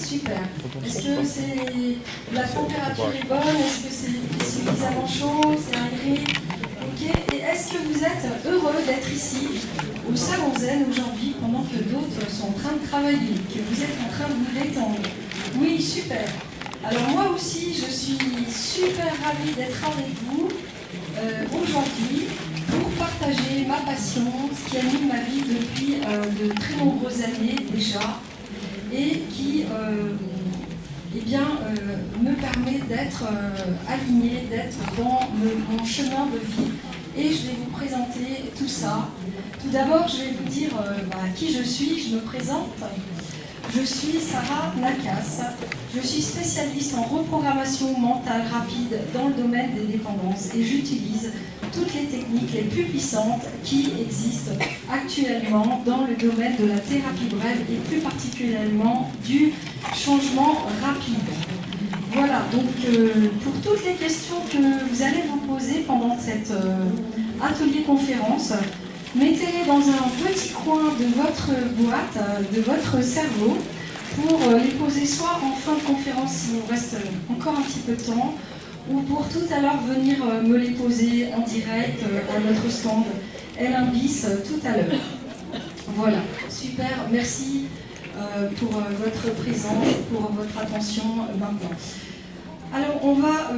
super. Est-ce que la température est bonne? Est-ce que c'est suffisamment chaud? C'est agréable? Ok. Et est-ce que vous êtes heureux d'être ici, au Salon Zen, aujourd'hui, pendant que d'autres sont en train de travailler, que vous êtes en train de vous détendre? Oui, super. Alors moi aussi, je suis super ravie d'être avec vous aujourd'hui pour partager ma passion, ce qui anime ma vie depuis de très nombreuses années déjà, et qui me permet d'être alignée, d'être dans mon chemin de vie. Et je vais vous présenter tout ça. Tout d'abord, je vais vous dire qui je suis. Je me présente. Je suis Sarah Nakasse. Je suis spécialiste en reprogrammation mentale rapide dans le domaine des dépendances et j'utilise toutes les techniques les plus puissantes qui existent actuellement dans le domaine de la thérapie brève et plus particulièrement du changement rapide. Voilà, donc pour toutes les questions que vous allez vous poser pendant cet atelier conférence, mettez-les dans un petit coin de votre boîte, de votre cerveau, pour les poser soit en fin de conférence s'il vous reste encore un petit peu de temps, ou pour tout à l'heure venir me les poser en direct à notre stand L1 bis tout à l'heure. Voilà, super, merci pour votre présence, pour votre attention maintenant. Alors on va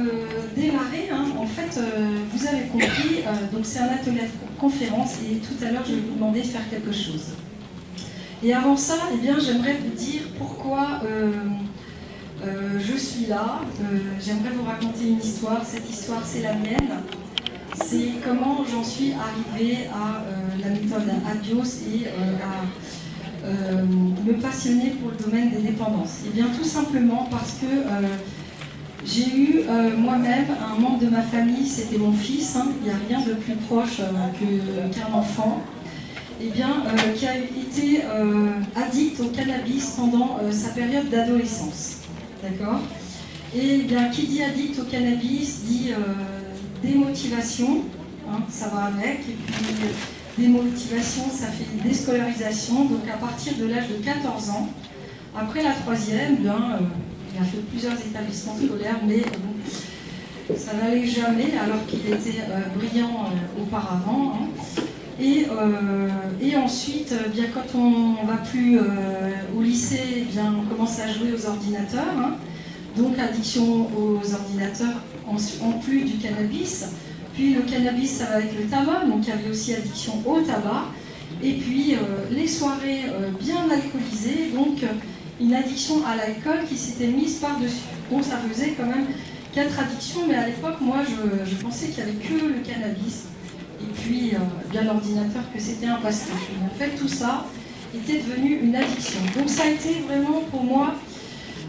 démarrer, hein. En fait vous avez compris, donc c'est un atelier de conférence et tout à l'heure je vais vous demander de faire quelque chose. Et avant ça, eh bien, j'aimerais vous dire pourquoi je suis là. J'aimerais vous raconter une histoire. Cette histoire, c'est la mienne. C'est comment j'en suis arrivée à la méthode Adios et à me passionner pour le domaine des dépendances. Et bien, tout simplement parce que j'ai eu moi-même un membre de ma famille, c'était mon fils, hein, il n'y a rien de plus proche qu'un enfant, eh bien, qui a été addict au cannabis pendant sa période d'adolescence. D'accord? Et bien, qui dit addict au cannabis dit démotivation, hein, ça va avec, et puis démotivation, ça fait une déscolarisation, donc à partir de l'âge de 14 ans, après la troisième, il a fait plusieurs établissements scolaires, mais ça n'allait jamais, alors qu'il était brillant auparavant. Hein. Et ensuite, bien, quand on ne va plus au lycée, bien, on commence à jouer aux ordinateurs. Hein. Donc addiction aux ordinateurs en plus du cannabis. Puis le cannabis, ça va avec le tabac, donc il y avait aussi addiction au tabac. Et puis les soirées bien alcoolisées, donc une addiction à l'alcool qui s'était mise par-dessus. Donc ça faisait quand même 4 addictions, mais à l'époque, moi, je pensais qu'il n'y avait que le cannabis. Et puis, bien l'ordinateur, que c'était un passe-temps. En fait, tout ça était devenu une addiction. Donc ça a été vraiment pour moi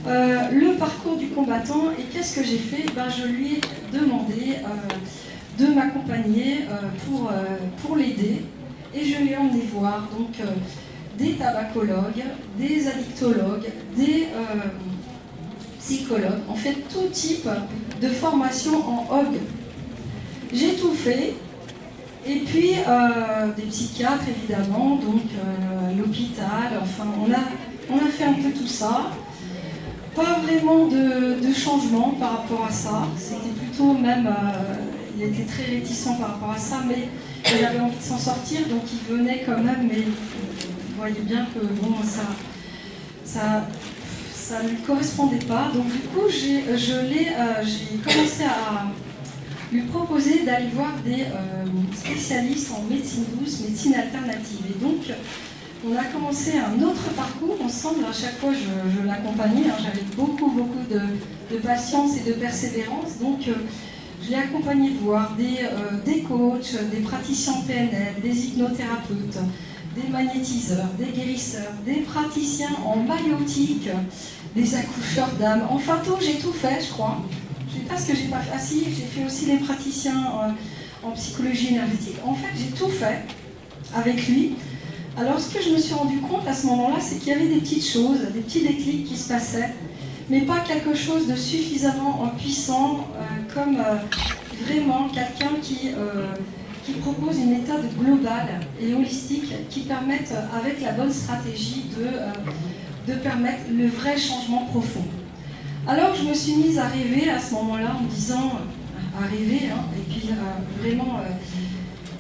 le parcours du combattant. Et qu'est-ce que j'ai fait? Je lui ai demandé de m'accompagner pour l'aider. Et je l'ai emmené voir donc, des tabacologues, des addictologues, des psychologues, en fait tout type de formation en HOG. J'ai tout fait. Et puis des psychiatres évidemment, donc l'hôpital, enfin on a fait un peu tout ça. Pas vraiment de changement par rapport à ça, c'était plutôt même, il était très réticent par rapport à ça, mais il avait envie de s'en sortir, donc il venait quand même, mais vous voyez bien que bon, ça ne lui correspondait pas. Donc du coup, j'ai commencé à lui proposer d'aller voir des spécialistes en médecine douce, médecine alternative. Et donc, on a commencé un autre parcours ensemble. À chaque fois, je l'accompagnais. Hein. J'avais beaucoup de patience et de persévérance. Donc, je l'ai accompagné voir des coachs, des praticiens en PNL, des hypnothérapeutes, des magnétiseurs, des guérisseurs, des praticiens en maïotique, des accoucheurs d'âme. Enfin, j'ai tout fait, je crois. Je ne sais pas ce que j'ai pas fait. Ah si, j'ai fait aussi des praticiens en psychologie énergétique. En fait, j'ai tout fait avec lui. Alors, ce que je me suis rendu compte à ce moment-là, c'est qu'il y avait des petites choses, des petits déclics qui se passaient, mais pas quelque chose de suffisamment puissant comme vraiment quelqu'un qui propose une méthode globale et holistique qui permette, avec la bonne stratégie, de permettre le vrai changement profond. Alors je me suis mise à rêver à ce moment-là en me disant, à rêver, hein, et puis vraiment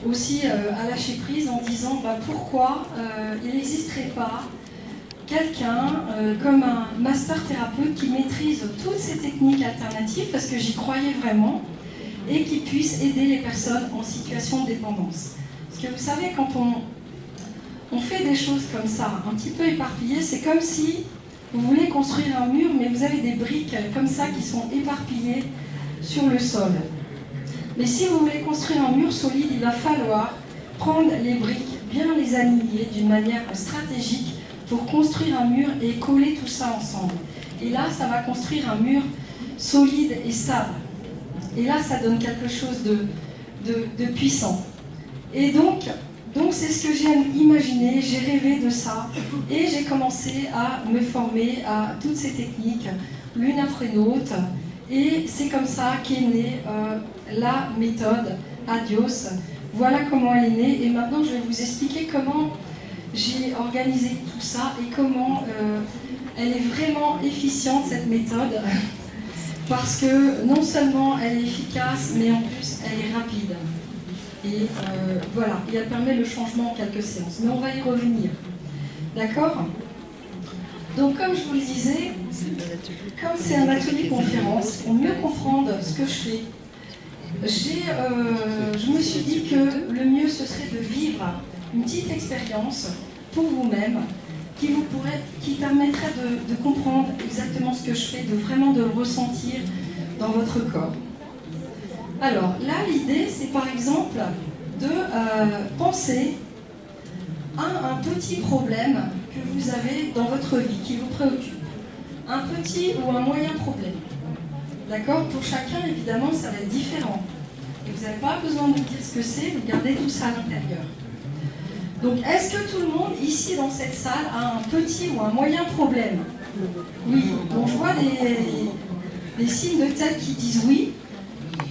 aussi à lâcher prise en disant pourquoi il n'existerait pas quelqu'un comme un master thérapeute qui maîtrise toutes ces techniques alternatives, parce que j'y croyais vraiment, et qui puisse aider les personnes en situation de dépendance. Parce que vous savez, quand on fait des choses comme ça, un petit peu éparpillées, c'est comme si vous voulez construire un mur, mais vous avez des briques comme ça qui sont éparpillées sur le sol. Mais si vous voulez construire un mur solide, il va falloir prendre les briques, bien les aligner d'une manière stratégique pour construire un mur et coller tout ça ensemble. Et là, ça va construire un mur solide et stable. Et là, ça donne quelque chose de puissant. Et donc c'est ce que j'ai imaginé, j'ai rêvé de ça, et j'ai commencé à me former à toutes ces techniques, l'une après l'autre, et c'est comme ça qu'est née la méthode Adios. Voilà comment elle est née, et maintenant je vais vous expliquer comment j'ai organisé tout ça, et comment elle est vraiment efficiente, cette méthode, parce que non seulement elle est efficace, mais en plus elle est rapide. Et voilà, et elle permet le changement en quelques séances. Mais on va y revenir. D'accord? Donc comme je vous le disais, comme c'est un atelier conférence, pour mieux comprendre ce que je fais, je me suis dit que le mieux ce serait de vivre une petite expérience pour vous-même qui permettrait de comprendre exactement ce que je fais, de vraiment de le ressentir dans votre corps. Alors là, l'idée, c'est par exemple de penser à un petit problème que vous avez dans votre vie, qui vous préoccupe. Un petit ou un moyen problème. D'accord? Pour chacun, évidemment, ça va être différent. Et vous n'avez pas besoin de me dire ce que c'est, vous gardez tout ça à l'intérieur. Donc, est-ce que tout le monde, ici, dans cette salle, a un petit ou un moyen problème? Oui. Donc, je vois des signes de tête qui disent oui.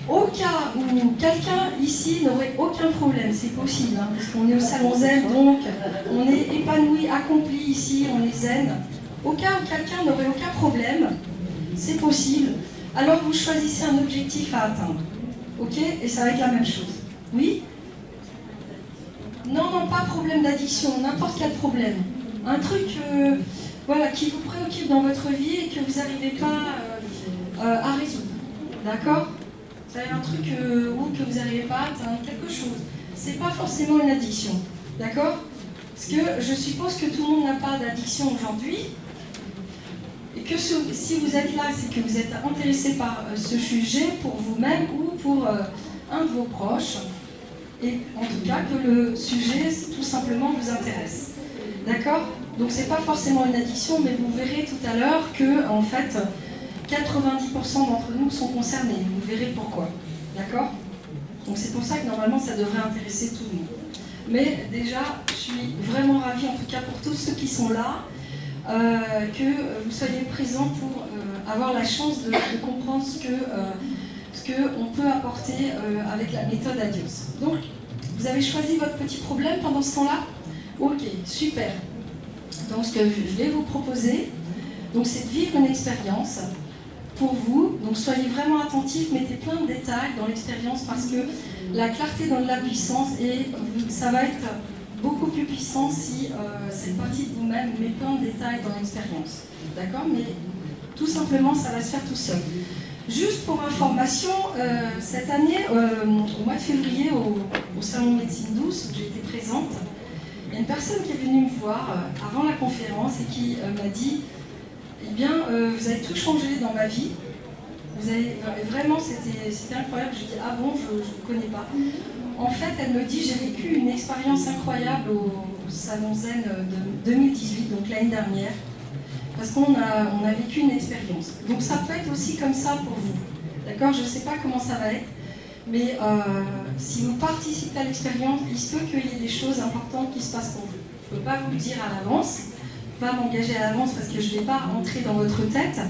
Au cas où quelqu'un ici n'aurait aucun problème, c'est possible, hein, parce qu'on est au salon zen, donc on est épanoui, accompli ici, on est zen. Au cas où quelqu'un n'aurait aucun problème, c'est possible, alors vous choisissez un objectif à atteindre. Ok? Et ça va être la même chose. Oui? Non, pas problème d'addiction, n'importe quel problème. Un truc voilà, qui vous préoccupe dans votre vie et que vous n'arrivez pas à résoudre. D'accord? Vous avez un truc que vous n'arrivez pas à atteindre, quelque chose. C'est pas forcément une addiction, d'accord? Parce que je suppose que tout le monde n'a pas d'addiction aujourd'hui, et que si vous êtes là, c'est que vous êtes intéressé par ce sujet pour vous-même ou pour un de vos proches, et en tout cas que le sujet tout simplement vous intéresse, d'accord? Donc c'est pas forcément une addiction, mais vous verrez tout à l'heure que en fait 90% d'entre nous sont concernés, vous verrez pourquoi, d'accord? Donc c'est pour ça que normalement ça devrait intéresser tout le monde. Mais déjà, je suis vraiment ravie, en tout cas pour tous ceux qui sont là, que vous soyez présents pour avoir la chance de comprendre ce qu'on peut apporter avec la méthode Adios. Donc, vous avez choisi votre petit problème pendant ce temps-là? Ok, super. Donc ce que je vais vous proposer, c'est de vivre une expérience pour vous, donc soyez vraiment attentifs, mettez plein de détails dans l'expérience parce que la clarté donne la puissance et ça va être beaucoup plus puissant si cette partie de vous-même met plein de détails dans l'expérience. D'accord? Mais tout simplement, ça va se faire tout seul. Juste pour information, cette année, au mois de février, au Salon Médecine Douce, où j'étais présente, il y a une personne qui est venue me voir avant la conférence et qui m'a dit eh bien, vous avez tout changé dans ma vie. Vous avez, vraiment, c'était incroyable. Je dis, ah bon, je ne vous connais pas. En fait, elle me dit, j'ai vécu une expérience incroyable au Salon Zen de 2018, donc l'année dernière, parce qu'on a vécu une expérience. Donc ça peut être aussi comme ça pour vous. D'accord? Je ne sais pas comment ça va être, mais si vous participez à l'expérience, il se peut qu'il y ait des choses importantes qui se passent pour vous. Je ne peux pas vous le dire à l'avance, pas m'engager à l'avance parce que je ne vais pas entrer dans votre tête.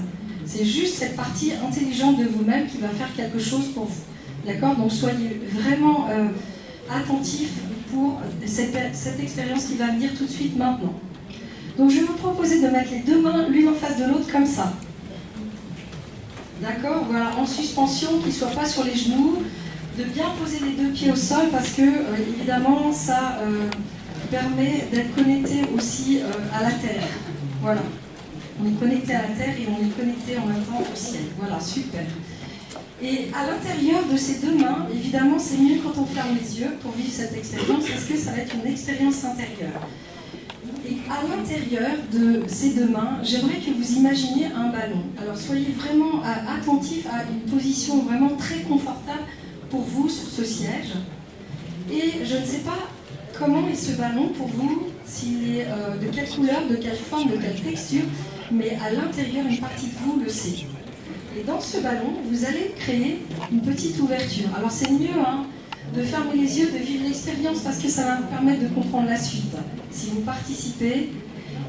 C'est juste cette partie intelligente de vous-même qui va faire quelque chose pour vous. D'accord? Donc soyez vraiment attentifs pour cette expérience qui va venir tout de suite maintenant. Donc je vais vous proposer de mettre les deux mains l'une en face de l'autre comme ça. D'accord? Voilà, en suspension, qu'ils ne soient pas sur les genoux, de bien poser les deux pieds au sol parce que, évidemment, ça permet d'être connecté aussi à la terre. Voilà. On est connecté à la terre et on est connecté en même temps au ciel. Voilà, super. Et à l'intérieur de ces deux mains, évidemment, c'est mieux quand on ferme les yeux pour vivre cette expérience parce que ça va être une expérience intérieure. Et à l'intérieur de ces deux mains, j'aimerais que vous imaginiez un ballon. Alors soyez vraiment attentifs à une position vraiment très confortable pour vous sur ce siège. Et je ne sais pas comment est ce ballon pour vous, s'il est de quelle couleur, de quelle forme, de quelle texture, mais à l'intérieur, une partie de vous le sait. Et dans ce ballon, vous allez créer une petite ouverture. Alors c'est mieux de fermer les yeux, de vivre l'expérience, parce que ça va vous permettre de comprendre la suite. Si vous participez,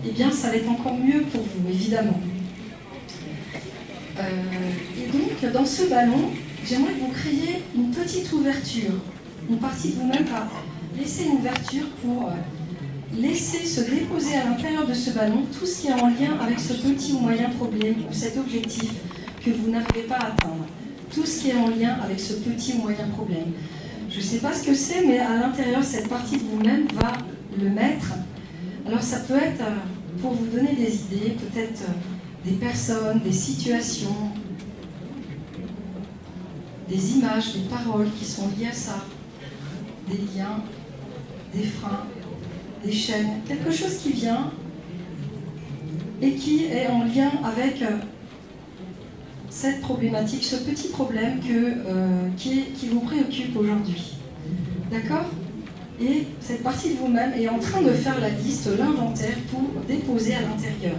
eh bien ça va être encore mieux pour vous, évidemment. Et donc, dans ce ballon, j'aimerais que vous créiez une petite ouverture. Une partie de vous-même va laisser une ouverture pour laisser se déposer à l'intérieur de ce ballon tout ce qui est en lien avec ce petit ou moyen problème ou cet objectif que vous n'arrivez pas à atteindre. Tout ce qui est en lien avec ce petit ou moyen problème. Je ne sais pas ce que c'est, mais à l'intérieur, cette partie de vous-même va le mettre. Alors ça peut être, pour vous donner des idées, peut-être des personnes, des situations, des images, des paroles qui sont liées à ça, des liens, des freins, des chaînes, quelque chose qui vient et qui est en lien avec cette problématique, ce petit problème qui vous préoccupe aujourd'hui. D'accord? Et cette partie de vous-même est en train de faire la liste, l'inventaire pour déposer à l'intérieur.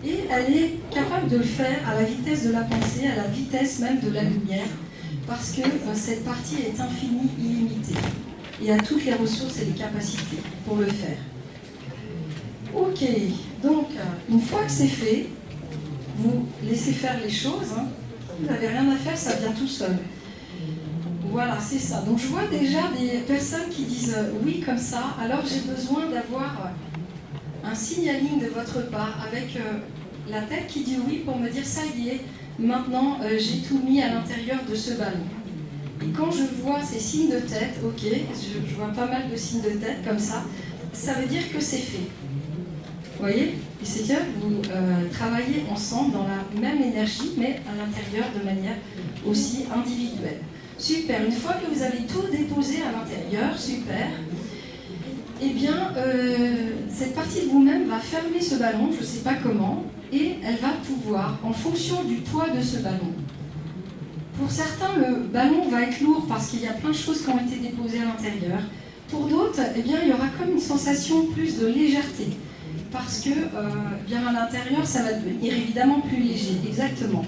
Et elle est capable de le faire à la vitesse de la pensée, à la vitesse même de la lumière, parce que cette partie est infinie, illimitée. Et a toutes les ressources et les capacités pour le faire. Ok, donc une fois que c'est fait, vous laissez faire les choses, vous n'avez rien à faire, ça vient tout seul. Voilà, c'est ça. Donc je vois déjà des personnes qui disent oui comme ça, alors j'ai besoin d'avoir un signaling de votre part avec la tête qui dit oui pour me dire ça y est, maintenant j'ai tout mis à l'intérieur de ce ballon. Et quand je vois ces signes de tête, ok, je vois pas mal de signes de tête comme ça veut dire que c'est fait. Vous voyez? Et c'est que vous travaillez ensemble dans la même énergie, mais à l'intérieur de manière aussi individuelle. Super, une fois que vous avez tout déposé à l'intérieur, super, eh bien, cette partie de vous-même va fermer ce ballon, je ne sais pas comment, et elle va pouvoir, en fonction du poids de ce ballon. Pour certains, le ballon va être lourd parce qu'il y a plein de choses qui ont été déposées à l'intérieur. Pour d'autres, eh bien, il y aura comme une sensation plus de légèreté. Parce que, bien à l'intérieur, ça va devenir évidemment plus léger. Exactement.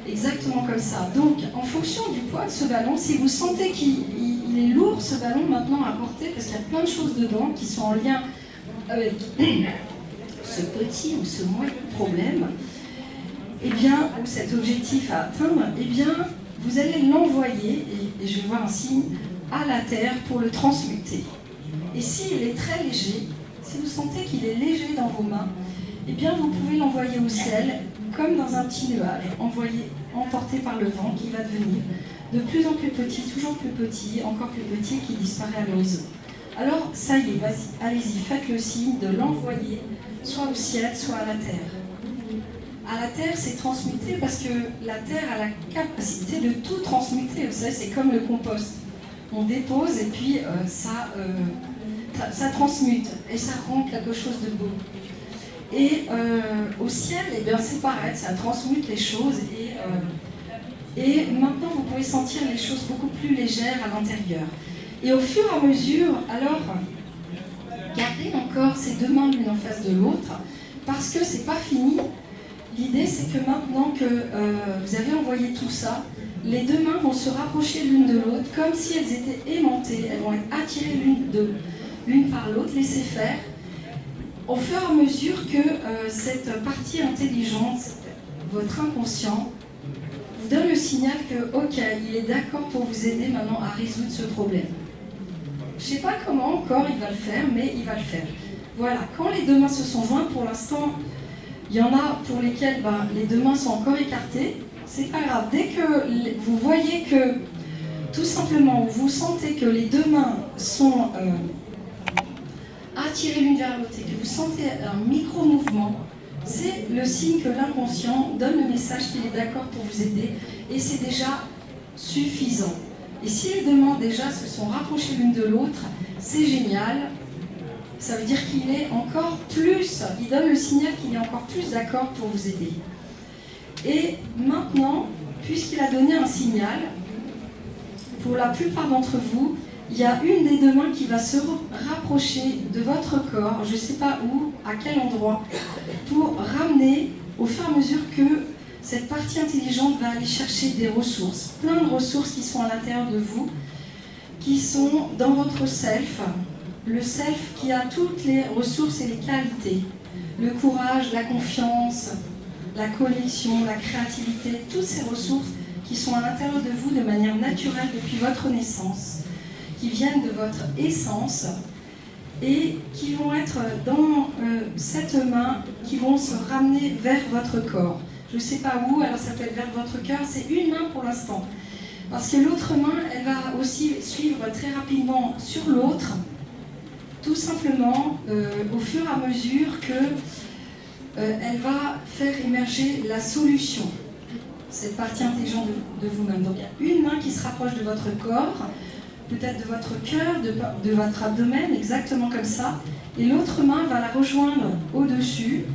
Exactement comme ça. Donc, en fonction du poids de ce ballon, si vous sentez qu'il est lourd, ce ballon, maintenant à porter, parce qu'il y a plein de choses dedans qui sont en lien avec ce petit ou ce moyen problème, eh bien, ou cet objectif à atteindre, eh bien, vous allez l'envoyer, et je vais voir un signe, à la Terre pour le transmuter. Et s'il est très léger, si vous sentez qu'il est léger dans vos mains, eh bien, vous pouvez l'envoyer au ciel, comme dans un petit nuage, emporté par le vent, qui va devenir de plus en plus petit, toujours plus petit, encore plus petit, qui disparaît à l'horizon. Alors, ça y est, vas-y, allez-y, faites le signe de l'envoyer, soit au ciel, soit à la Terre. À la Terre, c'est transmuter parce que la Terre a la capacité de tout transmuter. Vous savez, c'est comme le compost. On dépose et puis ça transmute et ça rend quelque chose de beau. Et au ciel, eh bien, c'est pareil, ça transmute les choses et maintenant vous pouvez sentir les choses beaucoup plus légères à l'intérieur. Et au fur et à mesure, alors, gardez encore ces deux mains l'une en face de l'autre parce que c'est pas fini. L'idée, c'est que maintenant que vous avez envoyé tout ça, les deux mains vont se rapprocher l'une de l'autre comme si elles étaient aimantées. Elles vont être attirées l'une par l'autre, laissez faire. Au fur et à mesure que cette partie intelligente, votre inconscient, vous donne le signal que, ok, il est d'accord pour vous aider maintenant à résoudre ce problème. Je ne sais pas comment encore il va le faire, mais il va le faire. Voilà, quand les deux mains se sont jointes, pour l'instant, il y en a pour lesquels les deux mains sont encore écartées. C'est pas grave. Dès que vous voyez que, tout simplement, vous sentez que les deux mains sont attirées l'une vers l'autre et que vous sentez un micro-mouvement, c'est le signe que l'inconscient donne le message qu'il est d'accord pour vous aider et c'est déjà suffisant. Et si les deux mains déjà se sont rapprochées l'une de l'autre, c'est génial. Ça veut dire qu'il est encore plus, il donne le signal qu'il est encore plus d'accord pour vous aider. Et maintenant, puisqu'il a donné un signal, pour la plupart d'entre vous, il y a une des deux mains qui va se rapprocher de votre corps, je ne sais pas où, à quel endroit, pour ramener au fur et à mesure que cette partie intelligente va aller chercher des ressources, plein de ressources qui sont à l'intérieur de vous, qui sont dans votre self, le self qui a toutes les ressources et les qualités, le courage, la confiance, la connexion, la créativité, toutes ces ressources qui sont à l'intérieur de vous de manière naturelle depuis votre naissance, qui viennent de votre essence et qui vont être dans cette main, qui vont se ramener vers votre corps. Je ne sais pas où, alors ça peut être vers votre cœur, c'est une main pour l'instant. Parce que l'autre main, elle va aussi suivre très rapidement sur l'autre, tout simplement au fur et à mesure que elle va faire émerger la solution, cette partie intelligente de vous-même. Donc il y a une main qui se rapproche de votre corps, peut-être de votre cœur, de votre abdomen, exactement comme ça, et l'autre main va la rejoindre au-dessus,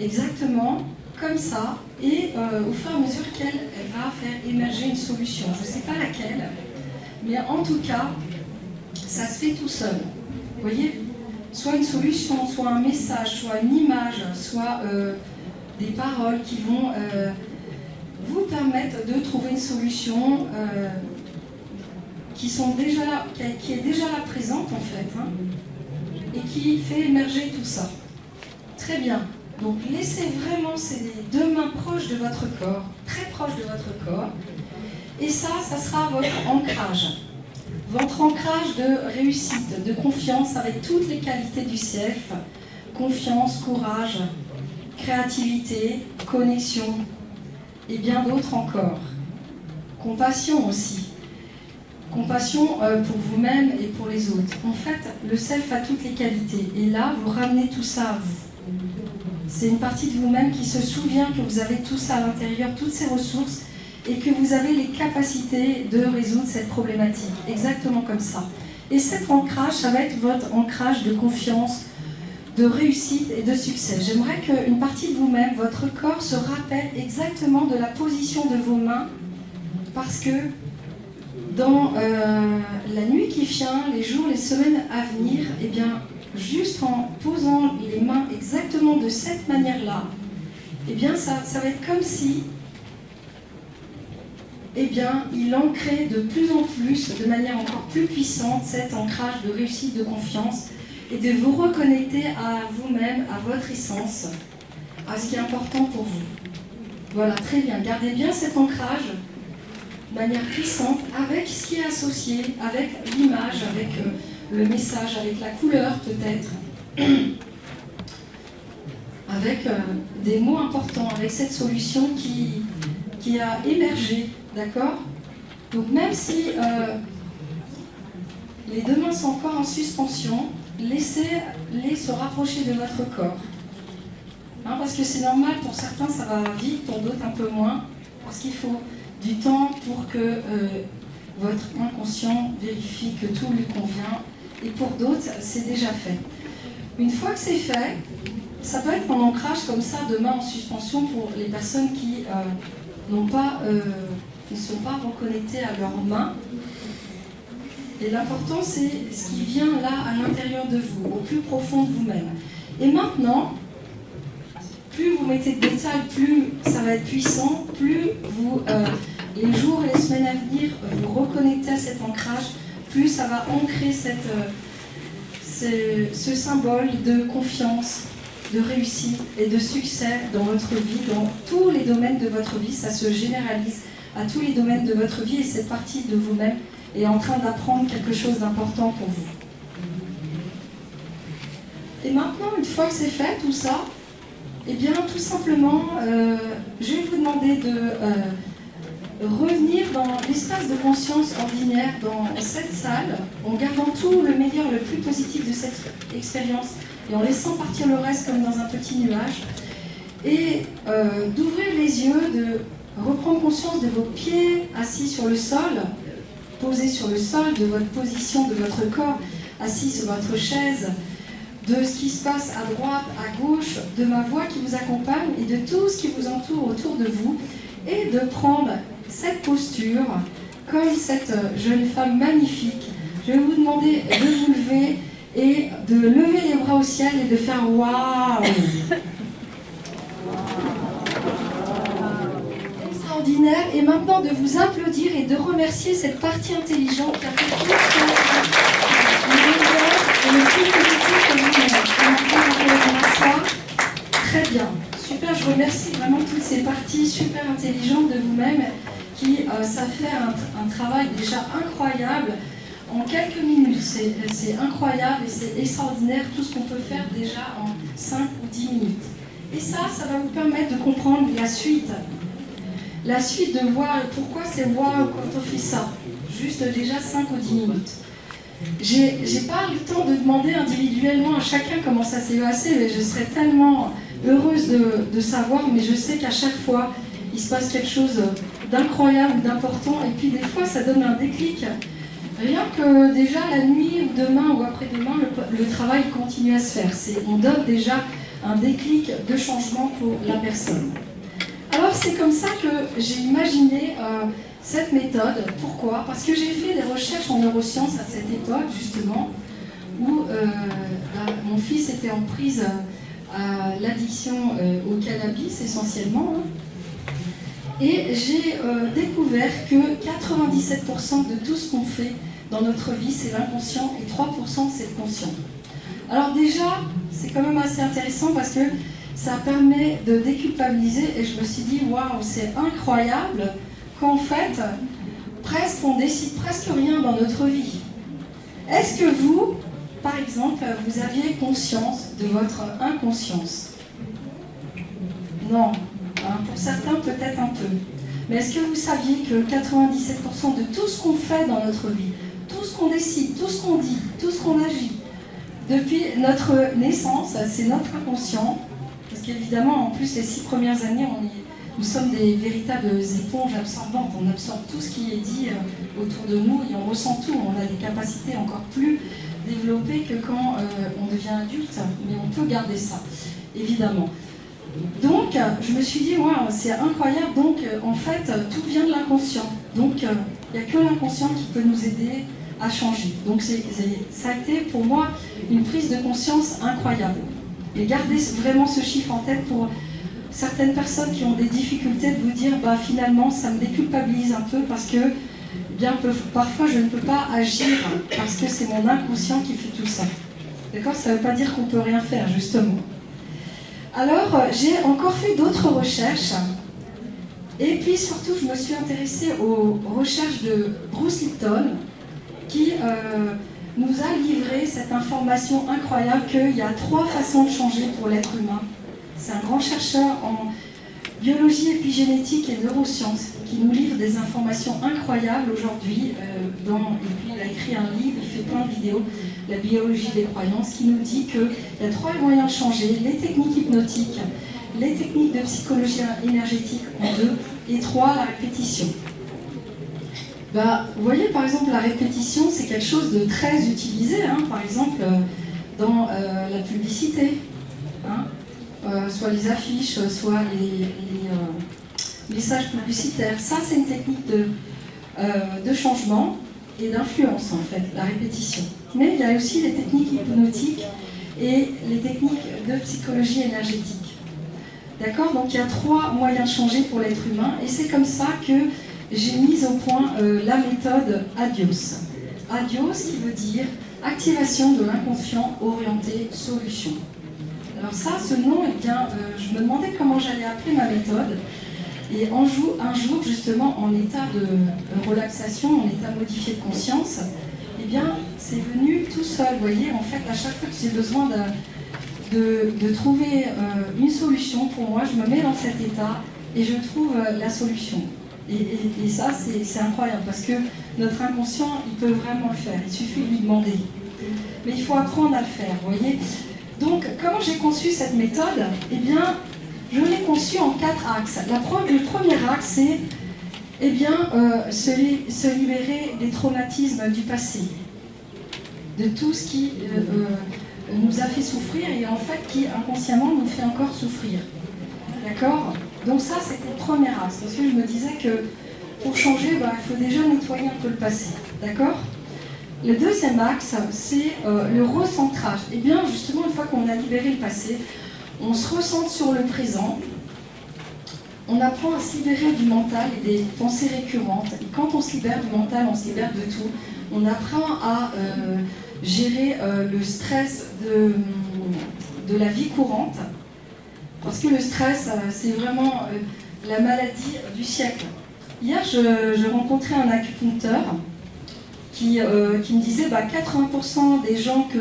exactement comme ça, et au fur et à mesure qu'elle va faire émerger une solution. Je ne sais pas laquelle, mais en tout cas, ça se fait tout seul. Vous voyez ? Soit une solution, soit un message, soit une image, soit des paroles qui vont vous permettre de trouver une solution qui est déjà là présente en fait, hein, et qui fait émerger tout ça. Très bien. Donc laissez vraiment ces deux mains proches de votre corps, très proches de votre corps, et ça sera votre ancrage. Votre ancrage de réussite, de confiance avec toutes les qualités du self, confiance, courage, créativité, connexion et bien d'autres encore. Compassion aussi. Compassion pour vous-même et pour les autres. En fait, le self a toutes les qualités et là, vous ramenez tout ça à vous. C'est une partie de vous-même qui se souvient que vous avez tout ça à l'intérieur, toutes ces ressources, et que vous avez les capacités de résoudre cette problématique, exactement comme ça. Et cet ancrage, ça va être votre ancrage de confiance, de réussite et de succès. J'aimerais qu'une partie de vous-même, votre corps, se rappelle exactement de la position de vos mains, parce que dans la nuit qui vient, les jours, les semaines à venir, eh bien, juste en posant les mains exactement de cette manière-là, eh bien, ça va être comme si eh bien, il ancrait de plus en plus, de manière encore plus puissante, cet ancrage de réussite, de confiance, et de vous reconnecter à vous-même, à votre essence, à ce qui est important pour vous. Voilà, très bien. Gardez bien cet ancrage de manière puissante, avec ce qui est associé, avec l'image, avec le message, avec la couleur peut-être, avec des mots importants, avec cette solution qui a émergé. D'accord? Donc même si les deux mains sont encore en suspension, laissez-les se rapprocher de votre corps. Hein, parce que c'est normal, pour certains ça va vite, pour d'autres un peu moins, parce qu'il faut du temps pour que votre inconscient vérifie que tout lui convient, et pour d'autres c'est déjà fait. Une fois que c'est fait, ça peut être un ancrage comme ça, de main en suspension pour les personnes qui ne sont pas reconnectés à leurs mains. Et l'important, c'est ce qui vient là, à l'intérieur de vous, au plus profond de vous-même. Et maintenant, plus vous mettez de détails, plus ça va être puissant, plus vous, les jours et les semaines à venir, vous reconnectez à cet ancrage, plus ça va ancrer ce symbole de confiance, de réussite et de succès dans votre vie, dans tous les domaines de votre vie. Ça se généralise à tous les domaines de votre vie et cette partie de vous-même est en train d'apprendre quelque chose d'important pour vous. Et maintenant, une fois que c'est fait, tout ça, eh bien, tout simplement, je vais vous demander de revenir dans l'espace de conscience ordinaire, dans cette salle, en gardant tout le meilleur, le plus positif de cette expérience, et en laissant partir le reste comme dans un petit nuage, et d'ouvrir les yeux, de reprendre conscience de vos pieds assis sur le sol, posés sur le sol, de votre position, de votre corps assis sur votre chaise, de ce qui se passe à droite, à gauche, de ma voix qui vous accompagne et de tout ce qui vous entoure autour de vous, et de prendre cette posture comme cette jeune femme magnifique. Je vais vous demander de vous lever et de lever les bras au ciel et de faire waouh. Extraordinaire. Et maintenant de vous applaudir et de remercier cette partie intelligente qui a fait tout ce et le plus positif que vous. Très bien. Super, je remercie vraiment toutes ces parties super intelligentes de vous-même qui savent faire un travail déjà incroyable en quelques minutes. C'est incroyable et c'est extraordinaire tout ce qu'on peut faire déjà en 5 ou 10 minutes. Et ça va vous permettre de comprendre la suite. La suite de voir pourquoi c'est waouh quand on fait ça. Juste déjà 5 ou 10 minutes. J'ai pas eu le temps de demander individuellement à chacun comment ça s'est passé, mais je serais tellement heureuse de savoir, mais je sais qu'à chaque fois, il se passe quelque chose d'incroyable, d'important, et puis des fois, ça donne un déclic. Rien que déjà la nuit, ou demain, ou après-demain, le travail continue à se faire. On donne déjà un déclic de changement pour la personne. Alors, c'est comme ça que j'ai imaginé cette méthode. Pourquoi? Parce que j'ai fait des recherches en neurosciences à cette époque, justement, où mon fils était en prise à l'addiction au cannabis, essentiellement. Et j'ai découvert que 97% de tout ce qu'on fait dans notre vie, c'est l'inconscient, et 3% c'est le conscient. Alors déjà, c'est quand même assez intéressant parce que ça permet de déculpabiliser, et je me suis dit, waouh, c'est incroyable qu'en fait, on décide presque rien dans notre vie. Est-ce que vous, par exemple, vous aviez conscience de votre inconscience? Non. Pour certains, peut-être un peu. Mais est-ce que vous saviez que 97% de tout ce qu'on fait dans notre vie, tout ce qu'on décide, tout ce qu'on dit, tout ce qu'on agit, depuis notre naissance, c'est notre inconscient? Parce qu'évidemment, en plus, les 6 premières années, nous sommes des véritables éponges absorbantes. On absorbe tout ce qui est dit autour de nous et on ressent tout. On a des capacités encore plus développées que quand on devient adulte. Mais on peut garder ça, évidemment. Donc, je me suis dit, wow, c'est incroyable. Donc, en fait, tout vient de l'inconscient. Donc, il n'y a que l'inconscient qui peut nous aider à changer. Donc, ça a été pour moi une prise de conscience incroyable. Et gardez vraiment ce chiffre en tête pour certaines personnes qui ont des difficultés de vous dire, bah, finalement, ça me déculpabilise un peu parce que parfois, je ne peux pas agir parce que c'est mon inconscient qui fait tout ça. D'accord? Ça ne veut pas dire qu'on ne peut rien faire, justement. Alors, j'ai encore fait d'autres recherches. Et puis, surtout, je me suis intéressée aux recherches de Bruce Lipton, qui nous a livré cette information incroyable qu'il y a 3 façons de changer pour l'être humain. C'est un grand chercheur en biologie épigénétique et neurosciences qui nous livre des informations incroyables aujourd'hui. Et puis il a écrit un livre, il fait plein de vidéos, La biologie des croyances, qui nous dit qu'il y a 3 moyens de changer: les techniques hypnotiques, les techniques de psychologie énergétique en 2, et 3, la répétition. Bah, vous voyez, par exemple, la répétition, c'est quelque chose de très utilisé, hein, par exemple, dans la publicité. Hein, soit les affiches, soit les messages publicitaires. Ça, c'est une technique de changement et d'influence, en fait, la répétition. Mais il y a aussi les techniques hypnotiques et les techniques de psychologie énergétique. D'accord? Donc, il y a 3 moyens de changer pour l'être humain, et c'est comme ça que j'ai mis au point la méthode ADIOS. ADIOS qui veut dire activation de l'inconscient orienté solution. Alors ça, ce nom, eh bien, je me demandais comment j'allais appeler ma méthode. Et un jour, justement, en état de relaxation, en état modifié de conscience, eh bien, c'est venu tout seul. Vous voyez, en fait, à chaque fois que j'ai besoin de de trouver une solution. Pour moi, je me mets dans cet état et je trouve la solution. Et ça, c'est incroyable, parce que notre inconscient, il peut vraiment le faire. Il suffit de lui demander. Mais il faut apprendre à le faire, vous voyez. Donc, comment j'ai conçu cette méthode? Eh bien, je l'ai conçue en 4 axes. Le premier axe, c'est se libérer des traumatismes du passé, de tout ce qui nous a fait souffrir et en fait qui inconsciemment nous fait encore souffrir. D'accord? Donc ça, c'était le premier axe, parce que je me disais que pour changer, il faut déjà nettoyer un peu le passé. D'accord? Le deuxième axe, c'est le recentrage. Et bien, justement, une fois qu'on a libéré le passé, on se recentre sur le présent, on apprend à se libérer du mental et des pensées récurrentes. Et quand on se libère du mental, on se libère de tout. On apprend à gérer le stress de la vie courante. Parce que le stress, c'est vraiment la maladie du siècle. Hier, je rencontrais un acupuncteur qui me disait 80% des gens que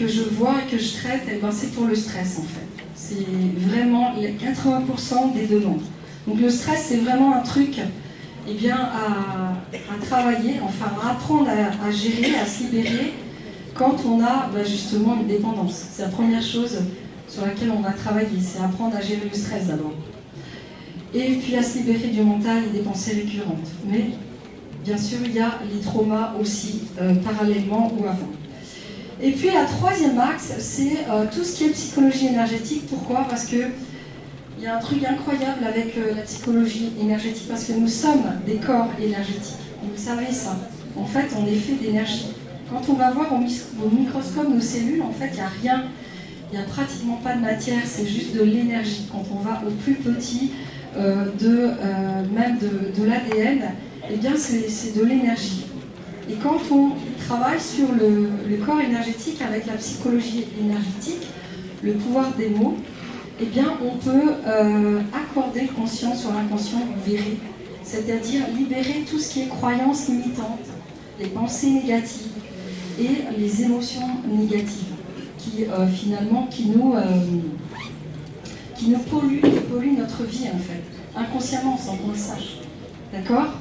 je vois et que je traite, c'est pour le stress en fait. C'est vraiment les 80% des demandes. Donc le stress, c'est vraiment un truc à travailler, enfin à apprendre à gérer, à se libérer quand on a justement une dépendance. C'est la première chose sur laquelle on va travailler, c'est apprendre à gérer le stress d'abord. Et puis à se libérer du mental et des pensées récurrentes. Mais bien sûr, il y a les traumas aussi, parallèlement ou avant. Et puis la troisième axe, c'est tout ce qui est psychologie énergétique. Pourquoi? Parce qu'il y a un truc incroyable avec la psychologie énergétique, parce que nous sommes des corps énergétiques. Vous savez ça. En fait, on est fait d'énergie. Quand on va voir au microscope nos cellules, en fait, il n'y a rien. Il n'y a pratiquement pas de matière, c'est juste de l'énergie. Quand on va au plus petit, même de l'ADN, eh bien c'est de l'énergie. Et quand on travaille sur le corps énergétique avec la psychologie énergétique, le pouvoir des mots, eh bien on peut accorder le conscient sur l'inconscient, vous verrez. C'est-à-dire libérer tout ce qui est croyances limitantes, les pensées négatives et les émotions négatives. Qui nous pollue notre vie en fait, inconsciemment sans qu'on le sache. D'accord?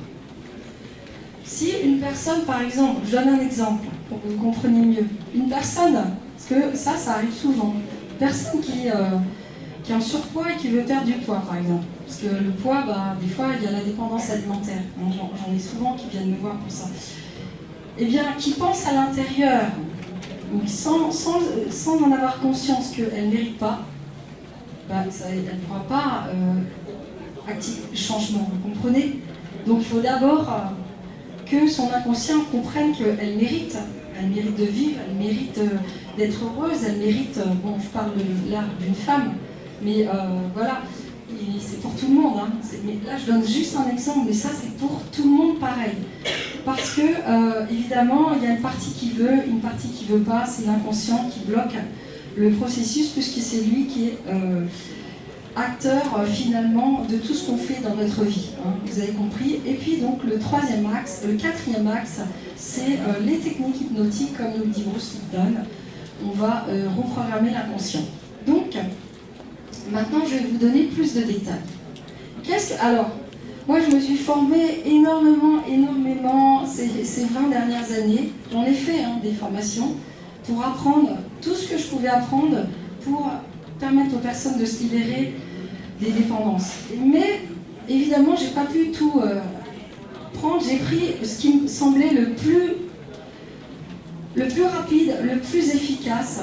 Si une personne, par exemple, je donne un exemple pour que vous compreniez mieux, une personne, parce que ça arrive souvent, une personne qui est en surpoids et qui veut perdre du poids par exemple, parce que le poids, des fois il y a la dépendance alimentaire, j'en ai souvent qui viennent me voir pour ça, et bien qui pense à l'intérieur, sans en avoir conscience qu'elle ne mérite pas, elle ne pourra pas activer le changement, vous comprenez? Donc il faut d'abord que son inconscient comprenne qu'elle mérite de vivre, elle mérite d'être heureuse, elle mérite, je parle là d'une femme, mais voilà, c'est pour tout le monde, hein. Mais là je donne juste un exemple, mais ça c'est pour tout le monde pareil. Parce que, évidemment, il y a une partie qui veut pas, c'est l'inconscient qui bloque le processus, puisque c'est lui qui est acteur, finalement, de tout ce qu'on fait dans notre vie. Hein, vous avez compris. Et puis, donc, le quatrième axe, c'est les techniques hypnotiques, comme nous le dit Bruce Lipton. On va reprogrammer l'inconscient. Donc, maintenant, je vais vous donner plus de détails. Alors, moi, je me suis formée énormément ces 20 dernières années. J'en ai fait des formations pour apprendre tout ce que je pouvais apprendre pour permettre aux personnes de se libérer des dépendances. Mais, évidemment, je n'ai pas pu tout prendre. J'ai pris ce qui me semblait le plus rapide, le plus efficace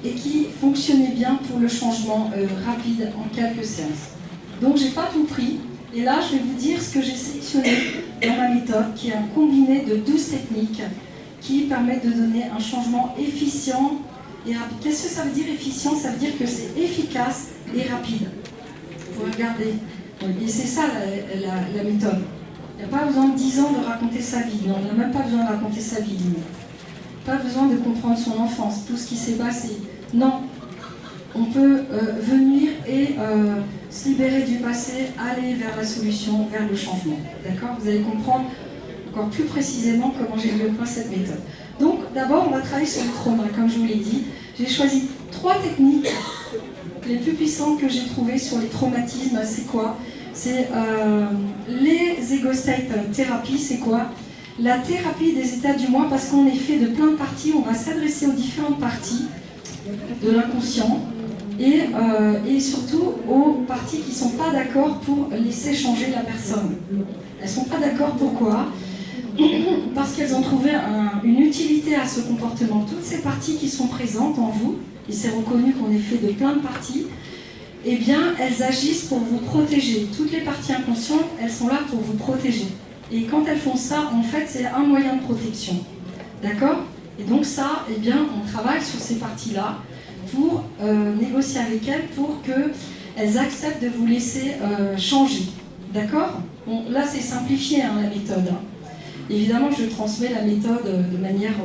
et qui fonctionnait bien pour le changement rapide en quelques séances. Donc, je n'ai pas tout pris. Et là, je vais vous dire ce que j'ai sélectionné dans ma méthode, qui est un combiné de 12 techniques qui permettent de donner un changement efficient et rapide. Qu'est-ce que ça veut dire efficient? Ça veut dire que c'est efficace et rapide. Vous pouvez regarder. Et c'est ça la méthode. Il n'y a pas besoin de 10 ans de raconter sa vie. Non, on n'a même pas besoin de raconter sa vie. Pas besoin de comprendre son enfance, tout ce qui s'est passé. Non. On peut venir et se libérer du passé, aller vers la solution, vers le changement. D'accord? Vous allez comprendre encore plus précisément comment j'ai mis au point cette méthode. Donc, d'abord, on va travailler sur le trauma, comme je vous l'ai dit. J'ai choisi 3 techniques les plus puissantes que j'ai trouvées sur les traumatismes. C'est quoi? C'est les ego state therapy. C'est quoi? La thérapie des états du moi, parce qu'on est fait de plein de parties. On va s'adresser aux différentes parties de l'inconscient et surtout aux parties qui ne sont pas d'accord pour laisser changer la personne. Elles ne sont pas d'accord, pourquoi? Parce qu'elles ont trouvé une utilité à ce comportement. Toutes ces parties qui sont présentes en vous, et c'est reconnu qu'on est fait de plein de parties, eh bien, elles agissent pour vous protéger. Toutes les parties inconscientes, elles sont là pour vous protéger. Et quand elles font ça, en fait, c'est un moyen de protection. D'accord? Et donc ça, eh bien, on travaille sur ces parties-là pour négocier avec elles pour qu'elles acceptent de vous laisser changer. D'accord? Bon, là, c'est simplifié, hein, la méthode. Hein. Évidemment, je transmets la méthode de manière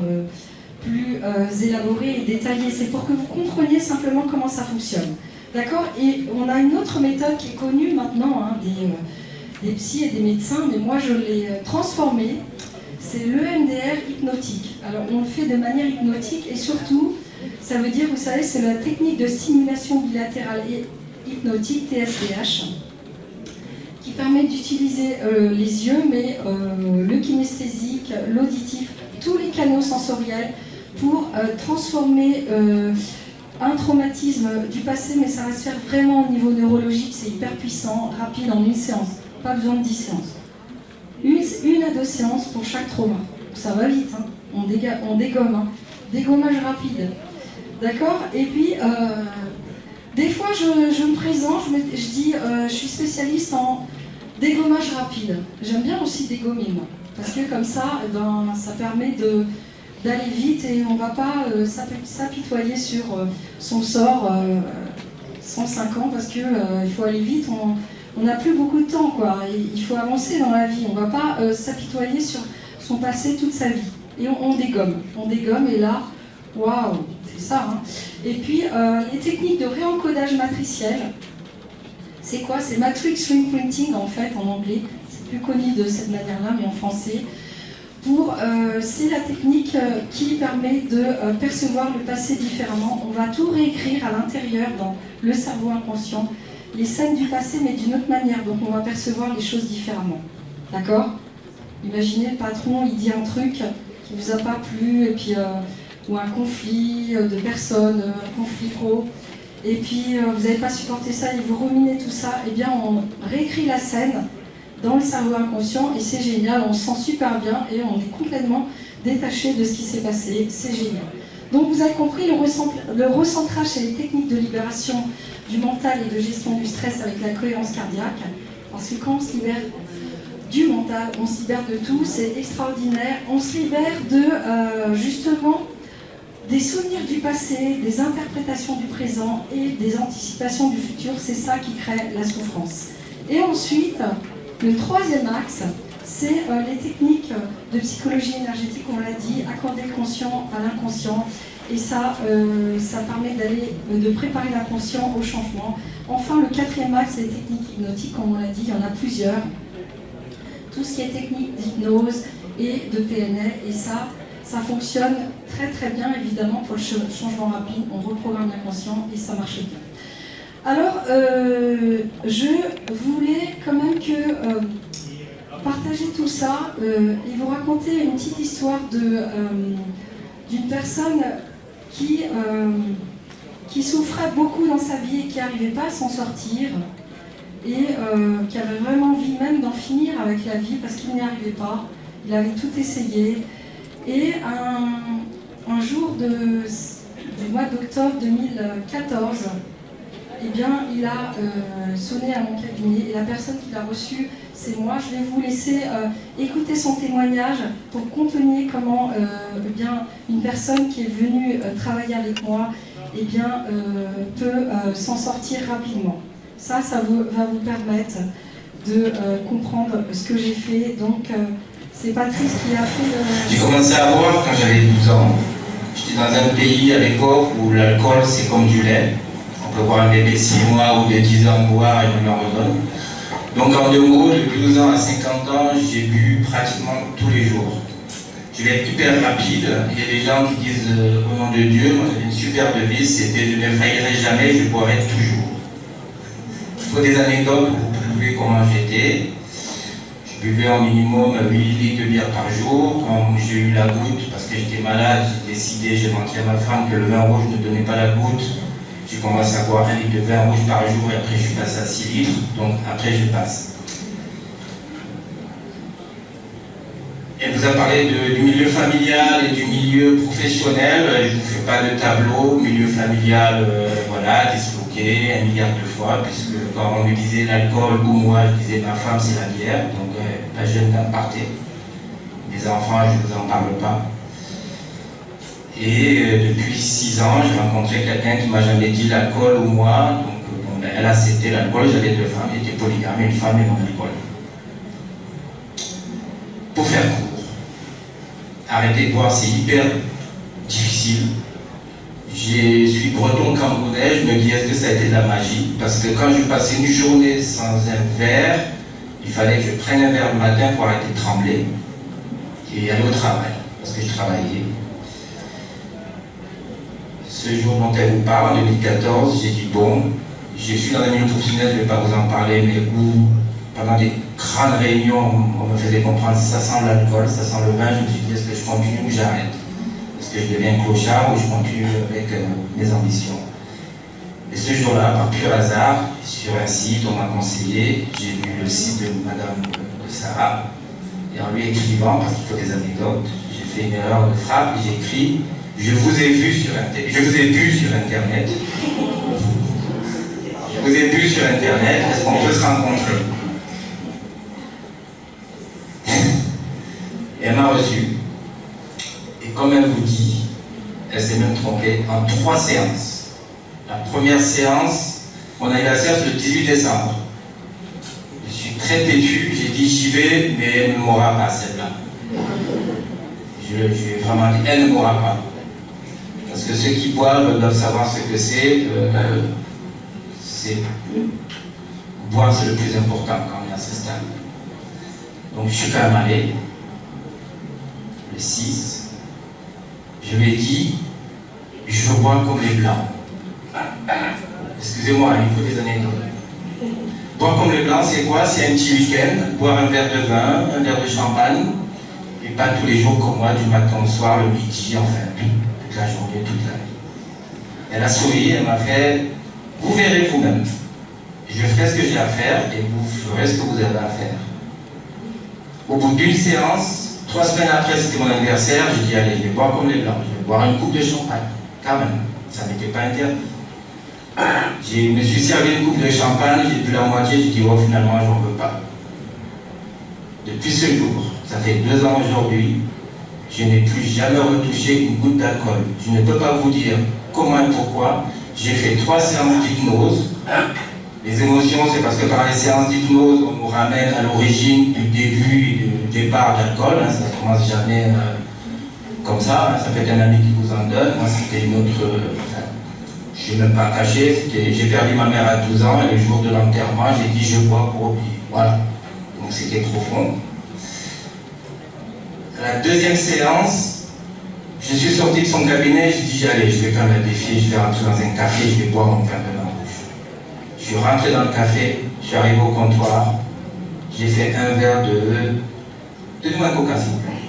plus élaborée et détaillée. C'est pour que vous compreniez simplement comment ça fonctionne. D'accord? Et on a une autre méthode qui est connue maintenant, hein, des psys et des médecins, mais moi je l'ai transformée. C'est l'EMDR hypnotique. Alors, on le fait de manière hypnotique et surtout, ça veut dire, vous savez, c'est la technique de stimulation bilatérale et hypnotique, TSBH, qui permet d'utiliser les yeux, mais le kinesthésique, l'auditif, tous les canaux sensoriels pour transformer un traumatisme du passé, mais ça va se faire vraiment au niveau neurologique, c'est hyper puissant, rapide, en une séance. Pas besoin de 10 séances. Une à 2 séances pour chaque trauma. Ça va vite, hein. On dégomme. Hein. Dégommage rapide. D'accord? Et puis, des fois, je me présente, je dis, je suis spécialiste en dégommage rapide. J'aime bien aussi dégommer, moi. Parce que comme ça, eh ben, ça permet d'aller vite et on ne va pas s'apitoyer sur son sort 105 ans parce qu'il faut aller vite. On n'a plus beaucoup de temps, quoi. Il faut avancer dans la vie. On ne va pas s'apitoyer sur son passé toute sa vie. Et on dégomme. On dégomme et là, waouh, c'est ça. Hein. Et puis, les techniques de réencodage matriciel, c'est quoi? C'est Matrix Reprinting, en fait, en anglais. C'est plus connu de cette manière-là, mais en français. C'est la technique qui permet de percevoir le passé différemment. On va tout réécrire à l'intérieur, dans le cerveau inconscient, les scènes du passé, mais d'une autre manière. Donc on va percevoir les choses différemment. D'accord? Imaginez le patron, il dit un truc qui ne vous a pas plu, et puis, ou un conflit de personnes, un conflit pro, et puis vous n'avez pas supporté ça, et vous ruminez tout ça. Eh bien, on réécrit la scène dans le cerveau inconscient, et c'est génial, on se sent super bien, et on est complètement détaché de ce qui s'est passé. C'est génial. Donc vous avez compris, le recentrage, c'est les techniques de libération du mental et de gestion du stress avec la cohérence cardiaque. Parce que quand on se libère du mental, on se libère de tout, c'est extraordinaire. On se libère de, justement, des souvenirs du passé, des interprétations du présent et des anticipations du futur. C'est ça qui crée la souffrance. Et ensuite, le troisième axe, c'est les techniques de psychologie énergétique, on l'a dit, accorder le conscient à l'inconscient. Et ça, ça permet de préparer l'inconscient au changement. Enfin, le quatrième axe, c'est les techniques hypnotiques, comme on l'a dit, il y en a plusieurs. Tout ce qui est technique d'hypnose et de PNL, et ça fonctionne très très bien, évidemment, pour le changement rapide. On reprogramme l'inconscient et ça marche bien. Alors, je voulais quand même partager tout ça et vous raconter une petite histoire d'une personne qui souffrait beaucoup dans sa vie et qui n'arrivait pas à s'en sortir et qui avait vraiment envie même d'en finir avec la vie parce qu'il n'y arrivait pas. Il avait tout essayé. Et un jour du mois d'octobre 2014, eh bien, il a sonné à mon cabinet et la personne qui l'a reçu, c'est moi. Je vais vous laisser écouter son témoignage pour que vous compreniez comment eh bien, une personne qui est venue travailler avec moi eh bien, peut s'en sortir rapidement. Ça va vous permettre de comprendre ce que j'ai fait. Donc, c'est Patrice qui a fait J'ai commencé à boire quand j'avais 12 ans. J'étais dans un pays à l'époque où l'alcool c'est comme du lait. On peut voir un bébé de 6 mois ou de 10 ans boire et on leur redonne. Donc en 2 mots, de 12 ans à 50 ans, j'ai bu pratiquement tous les jours. Je vais être hyper rapide. Il y a des gens qui disent au nom de Dieu, moi j'avais une super devise, c'était je ne faillirai jamais, je boirai toujours. Il faut des anecdotes pour vous prouver comment j'étais. Je buvais en minimum 8 litres de bière par jour. Quand j'ai eu la goutte, parce que j'étais malade, j'ai décidé, j'ai menti à ma femme que le vin rouge ne donnait pas la goutte. J'ai commencé à boire 1 litre de vin rouge par jour et après je suis passé à 6 litres. Donc après je passe. Elle vous a parlé du milieu familial et du milieu professionnel. Je ne vous fais pas de tableau. Milieu familial, voilà, disloqué 1 milliard de fois, puisque quand on me disait l'alcool ou moi, je disais ma femme c'est la bière. Donc la jeune dame partait. Les enfants, je ne vous en parle pas. Et depuis 6 ans, j'ai rencontré quelqu'un qui ne m'a jamais dit l'alcool ou moi. Donc bon, elle a cédé l'alcool. J'avais 2 femmes, j'étais polygame, une femme et mon alcool. Pour faire court. Arrêter de boire, c'est hyper difficile. Je suis breton camerounais, je me dis est-ce que ça a été de la magie? Parce que quand je passais une journée sans un verre, il fallait que je prenne un verre le matin pour arrêter de trembler et aller au travail, parce que je travaillais. Ce jour dont elle vous parle, en 2014, j'ai dit bon, je suis dans un milieu professionnel, je ne vais pas vous en parler, mais où pendant des grandes réunions, on me faisait comprendre ça sent l'alcool, ça sent le vin. Je me suis dit, est-ce que je continue ou j'arrête? Est-ce que je deviens clochard ou je continue avec mes ambitions? Et ce jour-là, par pur hasard, sur un site, on m'a conseillé, j'ai vu le site de Madame de Sarah, et en lui écrivant, parce qu'il faut des anecdotes, j'ai fait une erreur de frappe, et j'ai écrit, je vous ai vu sur Internet. Je vous ai vu sur Internet. Je vous ai vu sur Internet, est-ce qu'on peut se rencontrer? Elle m'a reçu. Et comme elle vous dit, elle s'est même trompée en 3 séances. La première séance, on a eu la séance le 18 décembre. Je suis très têtu, j'ai dit j'y vais, mais elle ne m'aura pas celle-là. Je vais vraiment dire, elle ne m'aura pas. Parce que ceux qui boivent doivent savoir ce que c'est. Boire, c'est le plus important quand on est à ce stade. Donc je suis quand même allé. Le 6, je lui ai dit, je veux boire comme les blancs. Excusez-moi, il faut des anecdotes. Boire comme les blancs, c'est quoi? C'est un petit week-end, boire un verre de vin, un verre de champagne, et pas tous les jours comme moi, du matin au soir, le midi, enfin, toute la journée, toute la nuit. Elle a souri, elle m'a fait, vous verrez vous-même. Je ferai ce que j'ai à faire et vous ferez ce que vous avez à faire. Au bout d'une séance, 3 semaines après, c'était mon anniversaire, j'ai dit, allez, je vais boire comme les blancs, je vais boire une coupe de champagne. Quand même, ça n'était pas interdit. Je me suis servi une coupe de champagne, j'ai bu la moitié, j'ai dit, oh, finalement, j'en veux pas. Depuis ce jour, ça fait 2 ans aujourd'hui, je n'ai plus jamais retouché une goutte d'alcool. Je ne peux pas vous dire comment et pourquoi. J'ai fait 3 séances d'hypnose. Les émotions, c'est parce que par les séances d'hypnose, on nous ramène à l'origine du début et du départ d'alcool. Ça ne commence jamais comme ça. Ça peut être un ami qui vous en donne. Moi, c'était une autre... je ne vais même pas caché. J'ai perdu ma mère à 12 ans et le jour de l'enterrement, j'ai dit je bois pour oublier. Voilà. Donc c'était profond. À la 2e séance, je suis sorti de son cabinet, j'ai dit allez, je vais faire le défi, je vais rentrer dans un café, je vais boire mon verre de vin rouge. Je suis rentré dans le café, je suis arrivé au comptoir, j'ai fait un verre de... Donnez-moi un coca, s'il vous plaît.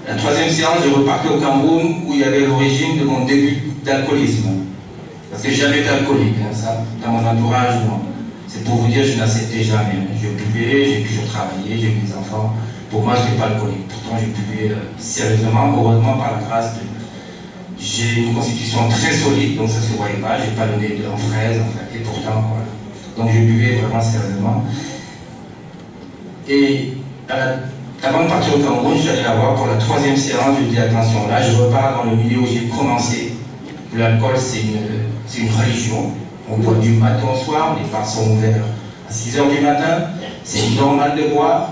La 3e séance, je repartais au Cameroun où il y avait l'origine de mon début d'alcoolisme. Parce que j'ai jamais été alcoolique, hein, ça, dans mon entourage, non. C'est pour vous dire, je n'acceptais jamais. Je buvais, j'ai toujours travaillé, j'ai eu des enfants. Pour moi, je n'étais pas alcoolique. Pourtant, je buvais sérieusement, heureusement, par la grâce de... J'ai une constitution très solide, donc ça ne se voyait pas. J'ai pas le nez en fraise, en fait, et pourtant, voilà. Donc je buvais vraiment sérieusement. Et avant de partir au Cameroun, je suis allé la voir pour la 3e séance. Je dis attention, là, je repars dans le milieu où j'ai commencé. L'alcool, c'est une religion. On boit du matin au soir, les bars sont ouverts à 6 h du matin. C'est normal de boire.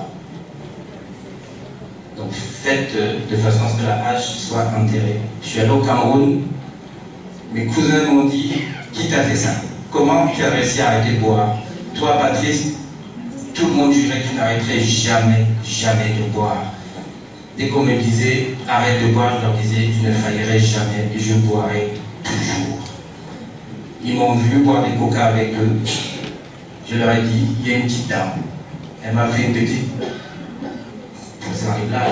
Donc faites de façon à ce que la hache soit enterrée. Je suis allé au Cameroun, mes cousins m'ont dit, qui t'a fait ça? Comment tu as réussi à arrêter de boire? Toi, Patrice, tout le monde jurait que tu n'arrêterais jamais, jamais de boire. Dès qu'on me disait arrête de boire, je leur disais je ne faillirai jamais et je boirai toujours. Ils m'ont vu boire des coca avec eux. Je leur ai dit, il y a une petite dame. Elle m'a fait une petite, ça arrive là,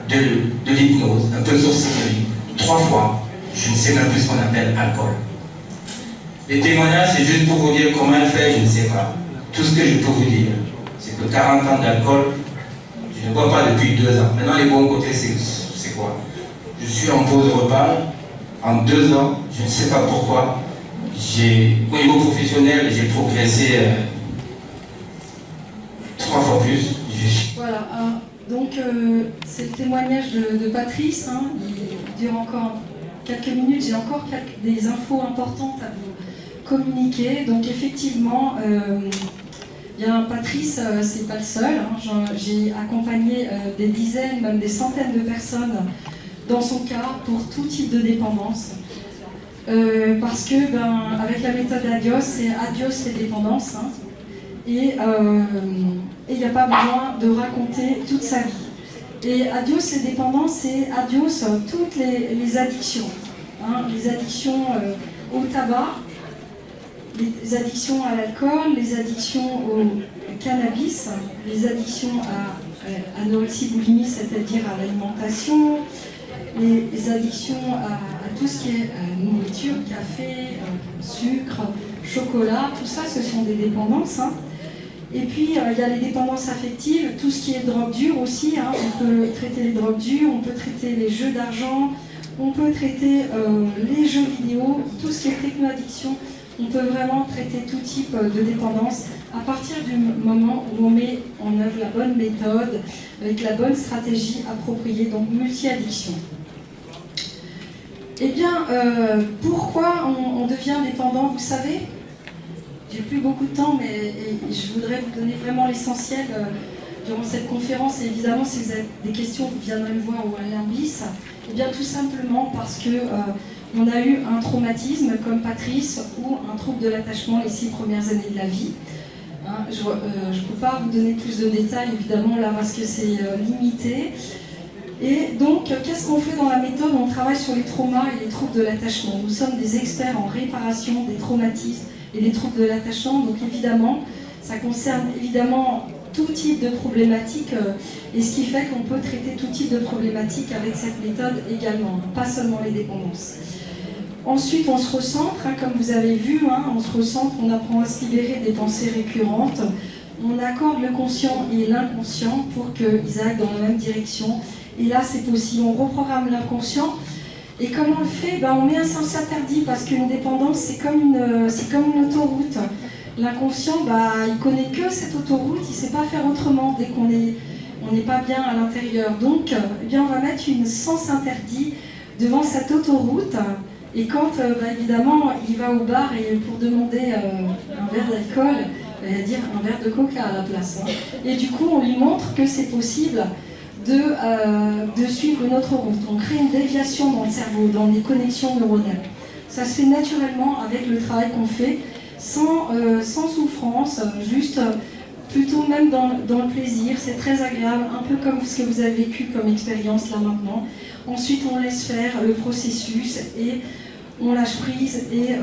de l'hypnose, un peu de sorcellerie, 3 fois. Je ne sais même plus ce qu'on appelle alcool. Les témoignages, c'est juste pour vous dire comment elle fait, je ne sais pas. Tout ce que je peux vous dire, c'est que 40 ans d'alcool, je ne bois pas depuis 2 ans. Maintenant, les bons côtés, c'est quoi? Je suis en pause repas. En 2 ans, je ne sais pas pourquoi, au niveau professionnel, j'ai progressé 3 fois plus. Voilà, donc c'est le témoignage de Patrice. Hein. Il dure encore quelques minutes. J'ai encore des infos importantes à vous communiquer. Donc effectivement, Patrice, c'est pas le seul. Hein. J'ai accompagné des dizaines, même des centaines de personnes dans son cas pour tout type de dépendance. Parce que avec la méthode Adios, c'est Adios les dépendances. Hein. Et il n'y a pas besoin de raconter toute sa vie. Et Adios les dépendances, c'est Adios toutes les addictions. Hein, les addictions au tabac, les addictions à l'alcool, les addictions au cannabis, les addictions à anorexie boulimie, c'est-à-dire à l'alimentation, les addictions à tout ce qui est nourriture, café, sucre, chocolat, tout ça, ce sont des dépendances. Hein. Et puis, il y a les dépendances affectives, tout ce qui est drogue dure aussi. Hein. On peut traiter les drogues dures, on peut traiter les jeux d'argent, on peut traiter les jeux vidéo, tout ce qui est techno-addiction. On peut vraiment traiter tout type de dépendance à partir du moment où on met en œuvre la bonne méthode, avec la bonne stratégie appropriée, donc multi-addiction. Eh bien, pourquoi on devient dépendant, vous savez? J'ai plus beaucoup de temps, mais je voudrais vous donner vraiment l'essentiel durant cette conférence. Et évidemment, si vous avez des questions, vous viendrez me voir ou à l'Imbis. Eh bien, tout simplement parce que on a eu un traumatisme comme Patrice ou un trouble de l'attachement les 6 premières années de la vie. Hein, je ne peux pas vous donner plus de détails, évidemment, là, parce que c'est limité. Et donc, qu'est-ce qu'on fait dans la méthode? On travaille sur les traumas et les troubles de l'attachement. Nous sommes des experts en réparation des traumatismes et des troubles de l'attachement. Donc, évidemment, ça concerne évidemment tout type de problématiques. Et ce qui fait qu'on peut traiter tout type de problématiques avec cette méthode également, pas seulement les dépendances. Ensuite, on se recentre, hein, comme vous avez vu, hein, on se recentre, on apprend à se libérer des pensées récurrentes. On accorde le conscient et l'inconscient pour qu'ils aillent dans la même direction. Et là, c'est possible. On reprogramme l'inconscient. Et comment on le fait? On met un sens interdit parce qu'une dépendance, c'est comme une autoroute. L'inconscient, il connaît que cette autoroute, il ne sait pas faire autrement dès qu'on n'est pas bien à l'intérieur. Donc, on va mettre une sens interdit devant cette autoroute. Et quand, évidemment, il va au bar et pour demander un verre d'alcool, il va dire un verre de coca à la place. Hein. Et du coup, on lui montre que c'est possible de suivre une autre route. On crée une déviation dans le cerveau, dans les connexions neuronales. Ça se fait naturellement avec le travail qu'on fait, sans souffrance, juste plutôt même dans le plaisir. C'est très agréable, un peu comme ce que vous avez vécu comme expérience là maintenant. Ensuite, on laisse faire le processus et on lâche prise et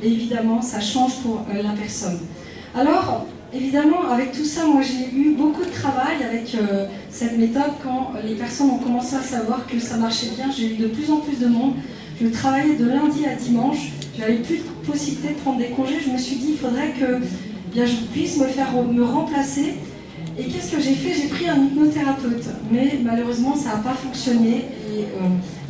évidemment, ça change pour la personne. Alors, évidemment, avec tout ça, moi j'ai eu beaucoup de travail avec cette méthode. Quand les personnes ont commencé à savoir que ça marchait bien, j'ai eu de plus en plus de monde. Je travaillais de lundi à dimanche, j'avais plus de possibilité de prendre des congés. Je me suis dit, il faudrait que je puisse me remplacer. Et qu'est-ce que j'ai fait? J'ai pris un hypnothérapeute, mais malheureusement ça n'a pas fonctionné. Et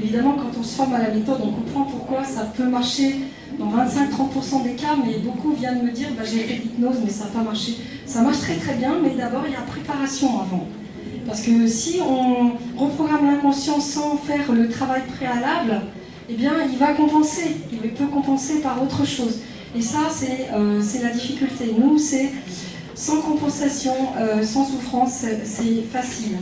évidemment, quand on se forme à la méthode, on comprend pourquoi ça peut marcher dans 25-30% des cas, mais beaucoup viennent me dire j'ai fait de l'hypnose, mais ça n'a pas marché. Ça marche très très bien, mais d'abord il y a préparation avant. Parce que si on reprogramme l'inconscient sans faire le travail préalable, eh bien il va compenser, il peut compenser par autre chose. Et ça, c'est la difficulté. Nous, c'est sans compensation, sans souffrance, c'est facile.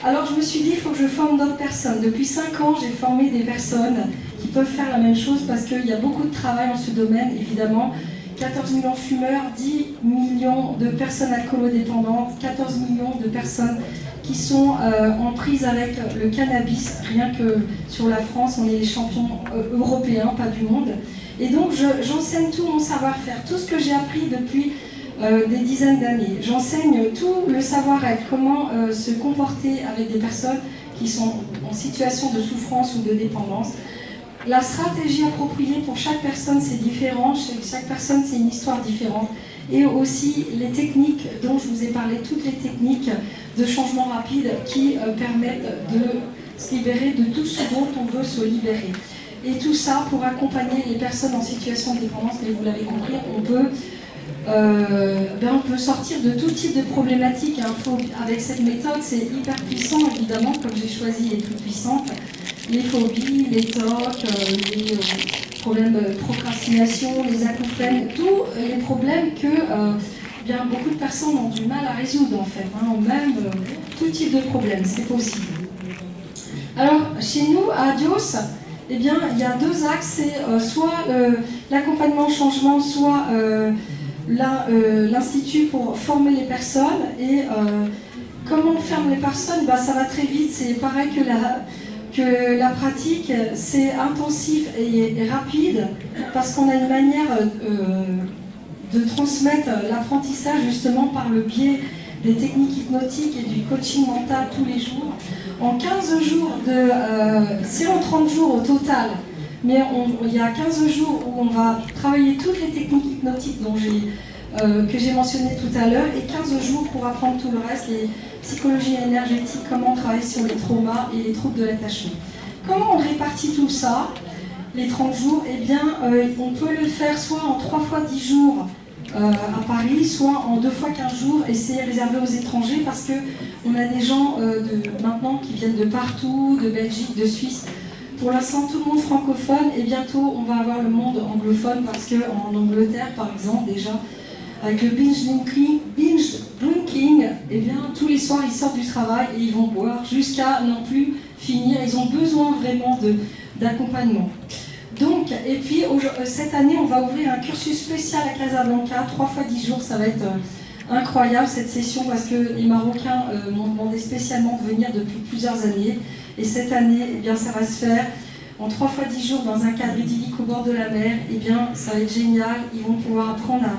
Alors je me suis dit, il faut que je forme d'autres personnes. Depuis 5 ans, j'ai formé des personnes qui peuvent faire la même chose parce qu'il y a beaucoup de travail en ce domaine, évidemment. 14 millions de fumeurs, 10 millions de personnes alcoolodépendantes, 14 millions de personnes qui sont en prise avec le cannabis. Rien que sur la France, on est les champions européens, pas du monde. Et donc j'enseigne tout mon savoir-faire, tout ce que j'ai appris depuis des dizaines d'années. J'enseigne tout le savoir-être, comment se comporter avec des personnes qui sont en situation de souffrance ou de dépendance. La stratégie appropriée pour chaque personne, c'est différent. Chaque personne, c'est une histoire différente. Et aussi les techniques dont je vous ai parlé, toutes les techniques de changement rapide qui permettent de se libérer de tout ce dont on veut se libérer. Et tout ça pour accompagner les personnes en situation de dépendance. Mais vous l'avez compris, on peut sortir de tout type de problématiques. Avec cette méthode, c'est hyper puissant, évidemment, comme j'ai choisi les plus puissantes. Les phobies, les TOC, les problèmes de procrastination, les acouphènes, tous les problèmes que beaucoup de personnes ont du mal à résoudre en fait, même tout type de problème, c'est possible. Alors chez nous, à Adios, il y a deux axes, c'est soit l'accompagnement au changement, soit l'Institut pour former les personnes. Et comment on forme les personnes, ça va très vite, c'est pareil que la pratique, c'est intensif et rapide, parce qu'on a une manière de transmettre l'apprentissage justement par le biais des techniques hypnotiques et du coaching mental tous les jours. En 15 jours, c'est en 30 jours au total, mais il y a 15 jours où on va travailler toutes les techniques hypnotiques que j'ai mentionnées tout à l'heure, et 15 jours pour apprendre tout le reste, les psychologies énergétiques, comment travailler sur les traumas et les troubles de l'attachement. Comment on répartit tout ça, les 30 jours? On peut le faire soit en 3 fois 10 jours à Paris, soit en 2 fois 15 jours, et c'est réservé aux étrangers parce qu'on a des gens maintenant qui viennent de partout, de Belgique, de Suisse. Pour l'instant, tout le monde francophone, et bientôt on va avoir le monde anglophone parce qu'en Angleterre, par exemple, déjà, avec le binge drinking, tous les soirs ils sortent du travail et ils vont boire jusqu'à non plus finir. Ils ont besoin vraiment d'accompagnement. Donc, et puis cette année, on va ouvrir un cursus spécial à Casablanca, 3 fois 10 jours, ça va être incroyable cette session parce que les Marocains m'ont demandé spécialement de venir depuis plusieurs années. Et cette année, ça va se faire en 3 fois 10 jours dans un cadre idyllique au bord de la mer. Ça va être génial, ils vont pouvoir apprendre à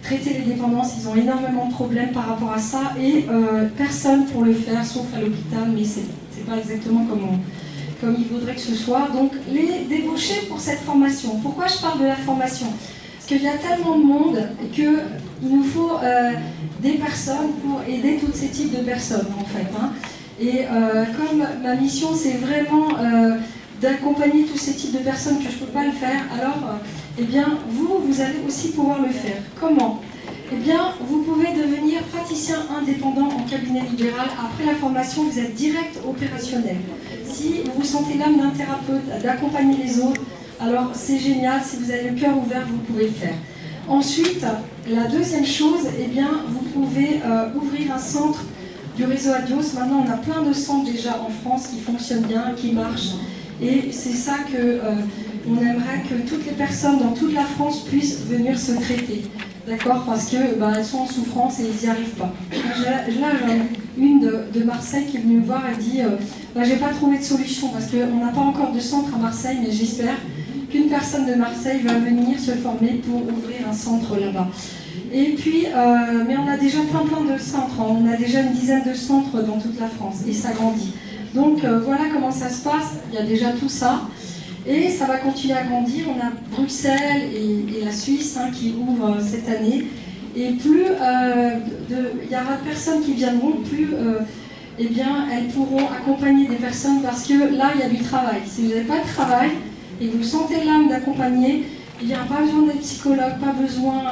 traiter les dépendances, ils ont énormément de problèmes par rapport à ça et personne pour le faire, sauf à l'hôpital, mais c'est pas exactement comme il vaudrait que ce soit. Donc les débouchés pour cette formation. Pourquoi je parle de la formation? Parce qu'il y a tellement de monde qu'il nous faut des personnes pour aider tous ces types de personnes en fait. Et comme ma mission c'est vraiment d'accompagner tous ces types de personnes que je ne peux pas le faire, alors vous allez aussi pouvoir le faire. Comment? Vous pouvez devenir praticien indépendant en cabinet libéral. Après la formation, vous êtes direct opérationnel. Si vous sentez l'âme d'un thérapeute, d'accompagner les autres, alors c'est génial. Si vous avez le cœur ouvert, vous pouvez le faire. Ensuite, la deuxième chose, vous pouvez ouvrir un centre du réseau Adios. Maintenant, on a plein de centres déjà en France qui fonctionnent bien, qui marchent. Et c'est ça qu'on aimerait que toutes les personnes dans toute la France puissent venir se traiter. D'accord? Parce qu'elles sont en souffrance et ils n'y arrivent pas. Là, j'ai une de Marseille qui est venue me voir et dit j'ai pas trouvé de solution parce qu'on n'a pas encore de centre à Marseille, mais j'espère qu'une personne de Marseille va venir se former pour ouvrir un centre là-bas. Et puis, mais on a déjà plein de centres. On a déjà une dizaine de centres dans toute la France et ça grandit. Donc voilà comment ça se passe. Il y a déjà tout ça. Et ça va continuer à grandir. On a Bruxelles et la Suisse qui ouvrent cette année. Et plus il y aura de personnes qui viendront, plus elles pourront accompagner des personnes parce que là, il y a du travail. Si vous n'avez pas de travail et que vous sentez l'âme d'accompagner, il n'y a pas besoin d'être psychologue, pas besoin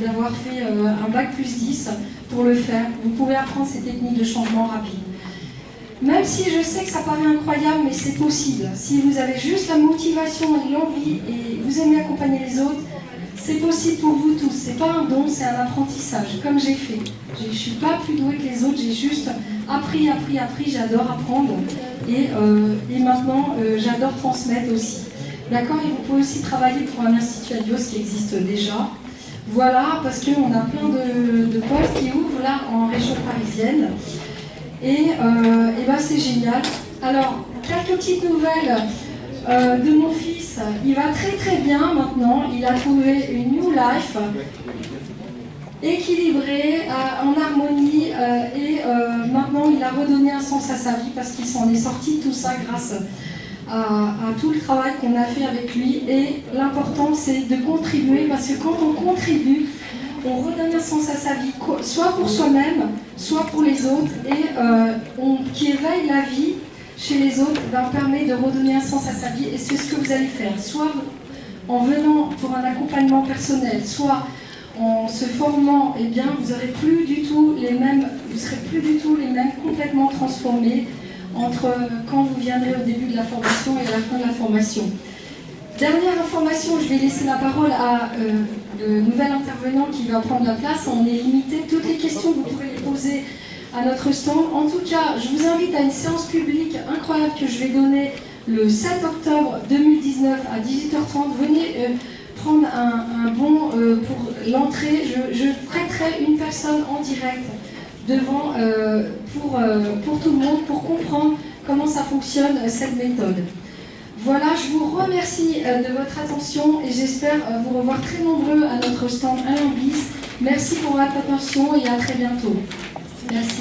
d'avoir fait un bac plus 10 pour le faire. Vous pouvez apprendre ces techniques de changement rapide. Même si je sais que ça paraît incroyable, mais c'est possible. Si vous avez juste la motivation et l'envie et vous aimez accompagner les autres, c'est possible pour vous tous. C'est pas un don, c'est un apprentissage, comme j'ai fait. Je ne suis pas plus douée que les autres, j'ai juste appris. J'adore apprendre. Et maintenant, j'adore transmettre aussi. D'accord? Et vous pouvez aussi travailler pour un institut Adios qui existe déjà. Voilà, parce qu'on a plein de postes qui ouvrent là en région parisienne. Et ben c'est génial. Alors, quelques petites nouvelles de mon fils. Il va très bien maintenant. Il a trouvé une new life équilibrée, en harmonie, et maintenant il a redonné un sens à sa vie parce qu'il s'en est sorti, tout ça grâce à tout le travail qu'on a fait avec lui. Et l'important c'est de contribuer, parce que quand on contribue, on redonne un sens à sa vie, soit pour soi-même, soit pour les autres, et qui éveille la vie chez les autres, permet de redonner un sens à sa vie. Et c'est ce que vous allez faire, soit en venant pour un accompagnement personnel, soit en se formant. Eh bien, vous serez plus du tout les mêmes, complètement transformés entre quand vous viendrez au début de la formation et à la fin de la formation. Dernière information, je vais laisser la parole à le nouvel intervenant qui va prendre la place. On est limité. Toutes les questions, vous pourrez les poser à notre stand. En tout cas, je vous invite à une séance publique incroyable que je vais donner le 7 octobre 2019 à 18h30. Venez prendre un bon pour l'entrée. Je prêterai une personne en direct devant pour tout le monde, pour comprendre comment ça fonctionne, cette méthode. Voilà, je vous remercie de votre attention et j'espère vous revoir très nombreux à notre stand à Lambis. Merci pour votre attention et à très bientôt. Merci.